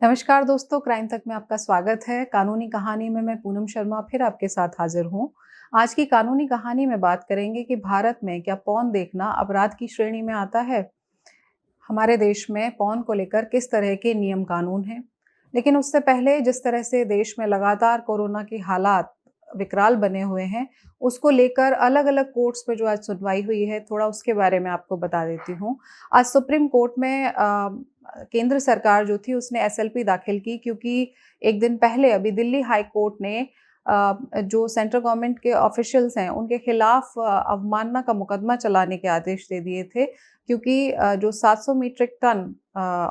नमस्कार दोस्तों, क्राइम तक में आपका स्वागत है। कानूनी कहानी में मैं पूनम शर्मा फिर आपके साथ हाजिर हूँ। आज की कानूनी कहानी में बात करेंगे कि भारत में क्या पॉर्न देखना अपराध की श्रेणी में आता है? हमारे देश में पॉर्न को लेकर किस तरह के नियम कानून हैं? लेकिन उससे पहले जिस तरह से देश में लगातार कोरोना के हालात विकराल बने हुए हैं, उसको लेकर अलग-अलग कोर्ट्स में जो आज सुनवाई हुई है, थोड़ा उसके बारे में आपको बता देती हूँ। आज सुप्रीम कोर्ट में केंद्र सरकार जो थी उसने एसएलपी दाखिल की क्योंकि एक दिन पहले अभी दिल्ली हाई कोर्ट ने जो सेंट्रल गवर्नमेंट के ऑफिशियल्स हैं, उनके खिलाफ अवमानना का मुकदमा चलाने के आदेश दे दिए थे क्योंकि जो 700 मीट्रिक टन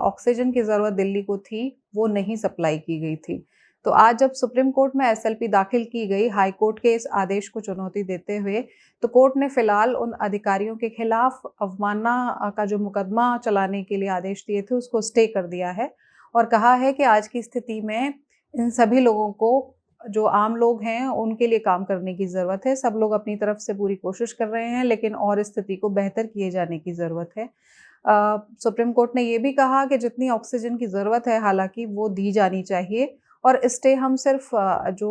ऑक्सीजन की ज़रूरत दिल्ली को थी, वो नहीं सप्लाई की गई थी। तो आज जब सुप्रीम कोर्ट में एसएलपी दाखिल की गई हाई कोर्ट के इस आदेश को चुनौती देते हुए, तो कोर्ट ने फिलहाल उन अधिकारियों के खिलाफ अवमानना का जो मुकदमा चलाने के लिए आदेश दिए थे, उसको स्टे कर दिया है और कहा है कि आज की स्थिति में इन सभी लोगों को जो आम लोग हैं, उनके लिए काम करने की ज़रूरत है। सब लोग अपनी तरफ से पूरी कोशिश कर रहे हैं, लेकिन और स्थिति को बेहतर किए जाने की ज़रूरत है। सुप्रीम कोर्ट ने ये भी कहा कि जितनी ऑक्सीजन की ज़रूरत है, हालाँकि वो दी जानी चाहिए और स्टे हम सिर्फ़ जो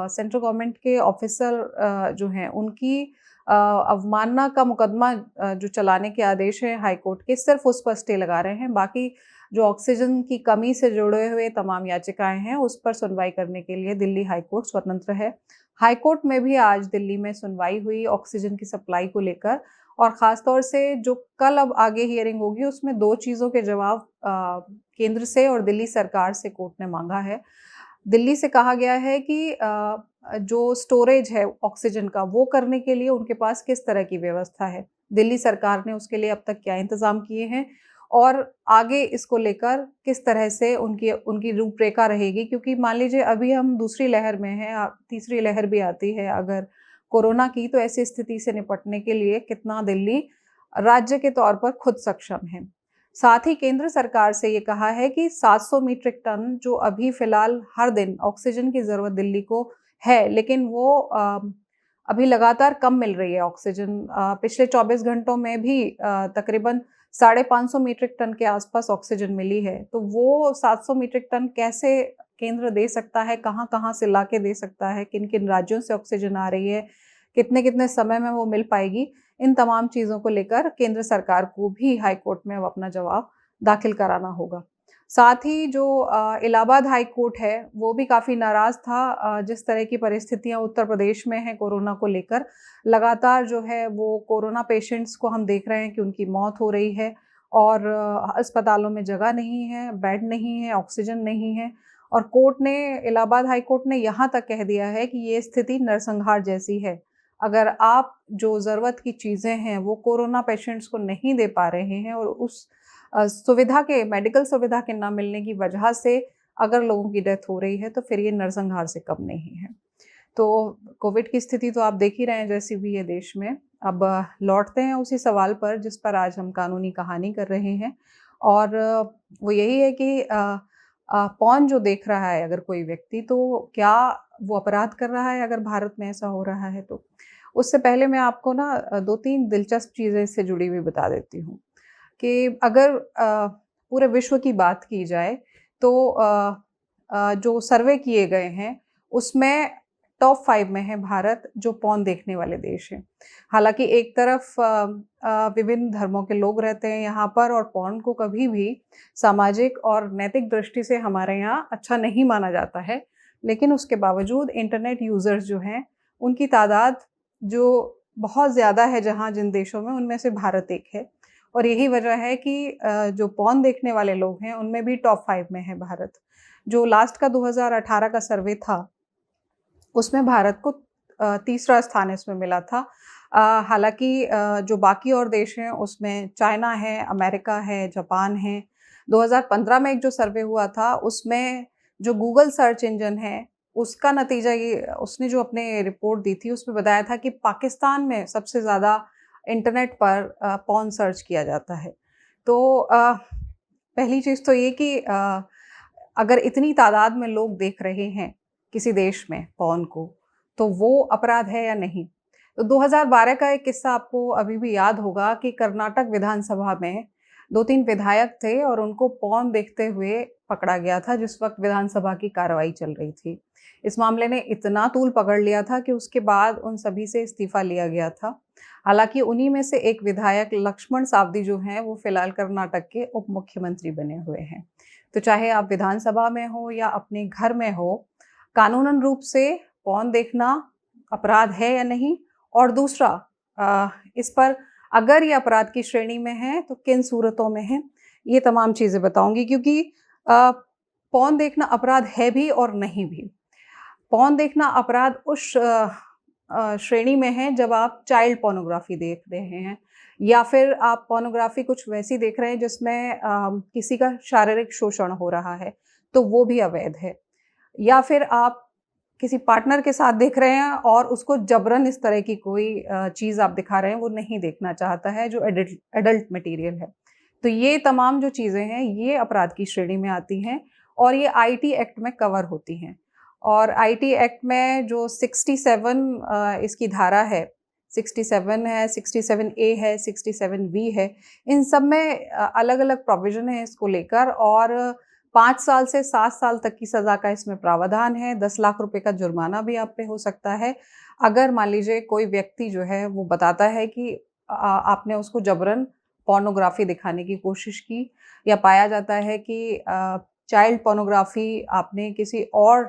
सेंट्रल गवर्नमेंट के ऑफ़िसर जो हैं, उनकी अवमानना का मुकदमा जो चलाने के आदेश हैं हाई कोर्ट के, सिर्फ़ उस पर स्टे लगा रहे हैं। बाकी जो ऑक्सीजन की कमी से जुड़े हुए तमाम याचिकाएँ हैं, उस पर सुनवाई करने के लिए दिल्ली हाई कोर्ट स्वतंत्र है। हाई कोर्ट में भी आज दिल्ली में सुनवाई हुई ऑक्सीजन की सप्लाई को लेकर और ख़ास तौर से जो कल अब आगे हियरिंग होगी, उसमें 2 चीज़ों के जवाब केंद्र से और दिल्ली सरकार से कोर्ट ने माँगा है। दिल्ली से कहा गया है कि जो स्टोरेज है ऑक्सीजन का, वो करने के लिए उनके पास किस तरह की व्यवस्था है। दिल्ली सरकार ने उसके लिए अब तक क्या इंतज़ाम किए हैं और आगे इसको लेकर किस तरह से उनकी उनकी रूपरेखा रहेगी क्योंकि मान लीजिए अभी हम दूसरी लहर में हैं, तीसरी लहर भी आती है अगर कोरोना की, तो ऐसी स्थिति से निपटने के लिए कितना दिल्ली राज्य के तौर पर खुद सक्षम है। साथ ही केंद्र सरकार से ये कहा है कि 700 मीट्रिक टन जो अभी फ़िलहाल हर दिन ऑक्सीजन की ज़रूरत दिल्ली को है, लेकिन वो अभी लगातार कम मिल रही है ऑक्सीजन। पिछले 24 घंटों में भी तकरीबन 550 मीट्रिक टन के आसपास ऑक्सीजन मिली है। तो वो 700 मीट्रिक टन कैसे केंद्र दे सकता है, कहाँ-कहाँ से लाके दे सकता है, किन-किन राज्यों से ऑक्सीजन आ रही है, कितने-कितने समय में वो मिल पाएगी, इन तमाम चीज़ों को लेकर केंद्र सरकार को भी हाई कोर्ट में अब अपना जवाब दाखिल कराना होगा। साथ ही जो इलाहाबाद हाई कोर्ट है, वो भी काफ़ी नाराज़ था जिस तरह की परिस्थितियाँ उत्तर प्रदेश में हैं कोरोना को लेकर। लगातार जो है वो कोरोना पेशेंट्स को हम देख रहे हैं कि उनकी मौत हो रही है और अस्पतालों में जगह नहीं है, बेड नहीं है, ऑक्सीजन नहीं है और कोर्ट ने इलाहाबाद हाई कोर्ट ने यहाँ तक कह दिया है कि ये स्थिति नरसंहार जैसी है। अगर आप जो ज़रूरत की चीज़ें हैं, वो कोरोना पेशेंट्स को नहीं दे पा रहे हैं और उस सुविधा के मेडिकल सुविधा के ना मिलने की वजह से अगर लोगों की डेथ हो रही है, तो फिर ये नरसंहार से कम नहीं है। तो कोविड की स्थिति तो आप देख ही रहे हैं जैसी भी है देश में। अब लौटते हैं उसी सवाल पर जिस पर आज हम कानूनी कहानी कर रहे हैं और वो यही है कि पॉर्न जो देख रहा है अगर कोई व्यक्ति, तो क्या वो अपराध कर रहा है अगर भारत में ऐसा हो रहा है तो? उससे पहले मैं आपको ना 2-3 दिलचस्प चीज़ें इससे जुड़ी हुई बता देती हूँ। कि अगर पूरे विश्व की बात की जाए तो जो सर्वे किए गए हैं उसमें टॉप 5 में है भारत जो पॉर्न देखने वाले देश हैं। हालाँकि एक तरफ विभिन्न धर्मों के लोग रहते हैं यहाँ पर और पॉर्न को कभी भी सामाजिक और नैतिक दृष्टि से हमारे यहाँ अच्छा नहीं माना जाता है। लेकिन उसके बावजूद इंटरनेट यूज़र्स जो हैं, उनकी तादाद जो बहुत ज़्यादा है जहाँ जिन देशों में, उनमें से भारत एक है। और यही वजह है कि जो पॉर्न देखने वाले लोग हैं, उनमें भी टॉप 5 में है भारत। जो लास्ट का 2018 का सर्वे था, उसमें भारत को तीसरा स्थान इसमें मिला था। हालाँकि जो बाकी और देश हैं, उसमें चाइना है, अमेरिका है, जापान है। 2015 में एक जो सर्वे हुआ था, उसमें जो गूगल सर्च इंजन है, उसका नतीजा ये उसने जो अपने रिपोर्ट दी थी, उसमें बताया था कि पाकिस्तान में सबसे ज़्यादा इंटरनेट पर पॉर्न सर्च किया जाता है। तो पहली चीज़ तो ये कि अगर इतनी तादाद में लोग देख रहे हैं किसी देश में पॉर्न को, तो वो अपराध है या नहीं? तो 2012 का एक किस्सा आपको अभी भी याद होगा कि कर्नाटक विधानसभा में 2-3 विधायक थे और उनको पॉर्न देखते हुए पकड़ा गया था जिस वक़्त विधानसभा की कार्रवाई चल रही थी। इस मामले ने इतना तूल पकड़ लिया था कि उसके बाद उन सभी से इस्तीफ़ा लिया गया था। हालाँकि उन्हीं में से एक विधायक लक्ष्मण सावदी जो हैं, वो फ़िलहाल कर्नाटक के उप मुख्यमंत्री बने हुए हैं। तो चाहे आप विधानसभा में हो या अपने घर में हो, कानूनन रूप से पॉर्न देखना अपराध है या नहीं? और दूसरा इस पर अगर ये अपराध की श्रेणी में है, तो किन सूरतों में है? ये तमाम चीज़ें बताऊँगी क्योंकि पॉर्न देखना अपराध है भी और नहीं भी। पॉर्न देखना अपराध उस श्रेणी में है जब आप चाइल्ड पोर्नोग्राफ़ी देख रहे हैं या फिर आप पोर्नोग्राफ़ी कुछ वैसी देख रहे हैं जिसमें किसी का शारीरिक शोषण हो रहा है, तो वो भी अवैध है। या फिर आप किसी पार्टनर के साथ देख रहे हैं और उसको जबरन इस तरह की कोई चीज़ आप दिखा रहे हैं, वो नहीं देखना चाहता है, जो एडल्ट मटीरियल है। तो ये तमाम जो चीज़ें हैं, ये अपराध की श्रेणी में आती हैं और ये आईटी एक्ट में कवर होती हैं। और आईटी एक्ट में जो 67 इसकी धारा है, 67 है, 67A है, 67V है, इन सब में अलग-अलग प्रोविज़न है इसको लेकर और 5 साल से 7 साल तक की सज़ा का इसमें प्रावधान है, 10 लाख रुपए का जुर्माना भी आप पे हो सकता है। अगर मान लीजिए कोई व्यक्ति जो है वो बताता है कि आपने उसको जबरन पोर्नोग्राफ़ी दिखाने की कोशिश की या पाया जाता है कि चाइल्ड पोर्नोग्राफ़ी आपने किसी और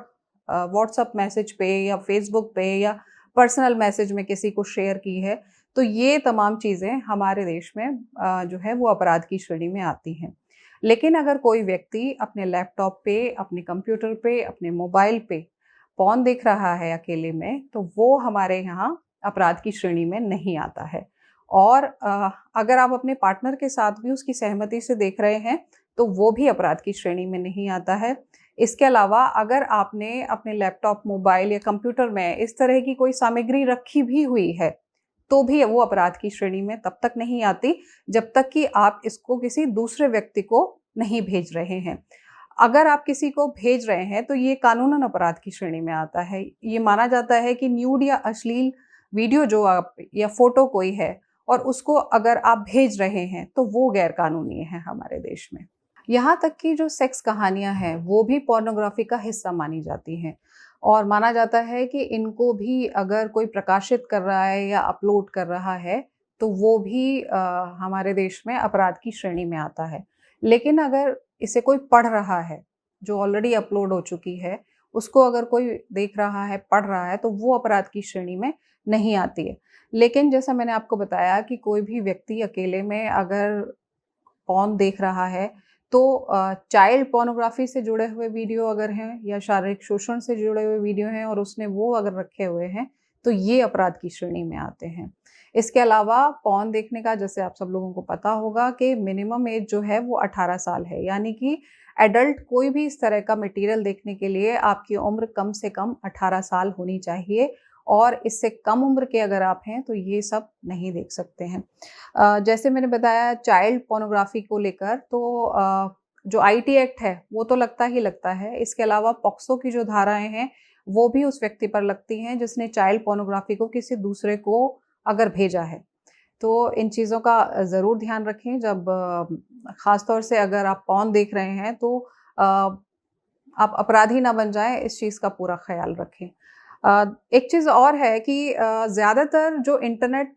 व्हाट्सएप मैसेज पे या फ़ेसबुक पे या पर्सनल मैसेज में किसी को शेयर की है, तो ये तमाम चीज़ें हमारे देश में जो है वो अपराध की श्रेणी में आती हैं। लेकिन अगर कोई व्यक्ति अपने लैपटॉप पे, अपने कंप्यूटर पे, अपने मोबाइल पे पॉर्न देख रहा है अकेले में, तो वो हमारे यहाँ अपराध की श्रेणी में नहीं आता है। और अगर आप अपने पार्टनर के साथ भी उसकी सहमति से देख रहे हैं, तो वो भी अपराध की श्रेणी में नहीं आता है। इसके अलावा अगर आपने अपने लैपटॉप, मोबाइल या कंप्यूटर में इस तरह की कोई सामग्री रखी भी हुई है, तो भी वो अपराध की श्रेणी में तब तक नहीं आती, जब तक कि आप इसको किसी दूसरे व्यक्ति को नहीं भेज रहे हैं। अगर आप किसी को भेज रहे हैं, तो ये कानूनन अपराध की श्रेणी में आता है। ये माना जाता है कि न्यूड या अश्लील वीडियो जो आप या फ़ोटो कोई है और उसको अगर आप भेज रहे हैं, तो वो गैर कानूनी है हमारे देश में। यहाँ तक कि जो सेक्स कहानियाँ हैं, वो भी पोर्नोग्राफ़ी का हिस्सा मानी जाती हैं और माना जाता है कि इनको भी अगर कोई प्रकाशित कर रहा है या अपलोड कर रहा है, तो वो भी हमारे देश में अपराध की श्रेणी में आता है। लेकिन अगर इसे कोई पढ़ रहा है, जो ऑलरेडी अपलोड हो चुकी है, उसको अगर कोई देख रहा है, पढ़ रहा है, तो वो अपराध की श्रेणी में नहीं आती है। लेकिन जैसा मैंने आपको बताया कि कोई भी व्यक्ति अकेले में अगर पॉर्न देख रहा है, तो चाइल्ड पोर्नोग्राफ़ी से जुड़े हुए वीडियो अगर हैं या शारीरिक शोषण से जुड़े हुए वीडियो हैं और उसने वो अगर रखे हुए हैं, तो ये अपराध की श्रेणी में आते हैं। इसके अलावा पॉर्न देखने का जैसे आप सब लोगों को पता होगा कि मिनिमम एज जो है वो 18 साल है, यानी कि एडल्ट कोई भी इस तरह का मटीरियल देखने के लिए आपकी उम्र कम से कम 18 साल होनी चाहिए और इससे कम उम्र के अगर आप हैं, तो ये सब नहीं देख सकते हैं। जैसे मैंने बताया चाइल्ड पोर्नोग्राफ़ी को लेकर तो जो आईटी एक्ट है, वो तो लगता ही लगता है। इसके अलावा पॉक्सो की जो धाराएँ हैं, वो भी उस व्यक्ति पर लगती हैं जिसने चाइल्ड पोर्नोग्राफ़ी को किसी दूसरे को अगर भेजा है। तो इन चीज़ों का ज़रूर ध्यान रखें जब ख़ास तौर से अगर आप पॉर्न देख रहे हैं तो आप अपराधी ना बन जाएँ, इस चीज़ का पूरा ख़्याल रखें। एक चीज़ और है कि ज़्यादातर जो इंटरनेट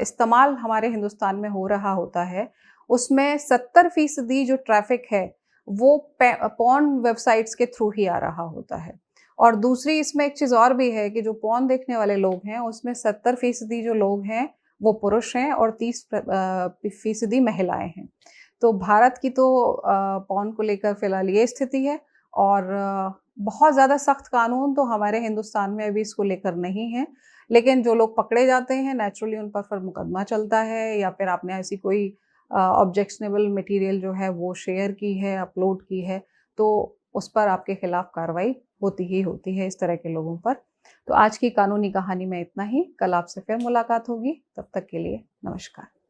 इस्तेमाल हमारे हिंदुस्तान में हो रहा होता है, उसमें 70% जो ट्रैफ़िक है, वो पॉर्न वेबसाइट्स के थ्रू ही आ रहा होता है। और दूसरी इसमें एक चीज़ और भी है कि जो पॉर्न देखने वाले लोग हैं, उसमें 70% जो लोग हैं, वो पुरुष हैं और 30% महिलाएँ हैं। तो भारत की तो पॉर्न को लेकर फ़िलहाल ये स्थिति है और बहुत ज़्यादा सख्त कानून तो हमारे हिंदुस्तान में अभी इसको लेकर नहीं है। लेकिन जो लोग पकड़े जाते हैं नेचुरली उन पर फिर मुकदमा चलता है या फिर आपने ऐसी कोई ऑब्जेक्शनेबल मटीरियल जो है वो शेयर की है, अपलोड की है, तो उस पर आपके खिलाफ कार्रवाई होती ही होती है इस तरह के लोगों पर। तो आज की कानूनी कहानी में इतना ही। कल आपसे फिर मुलाकात होगी। तब तक के लिए नमस्कार।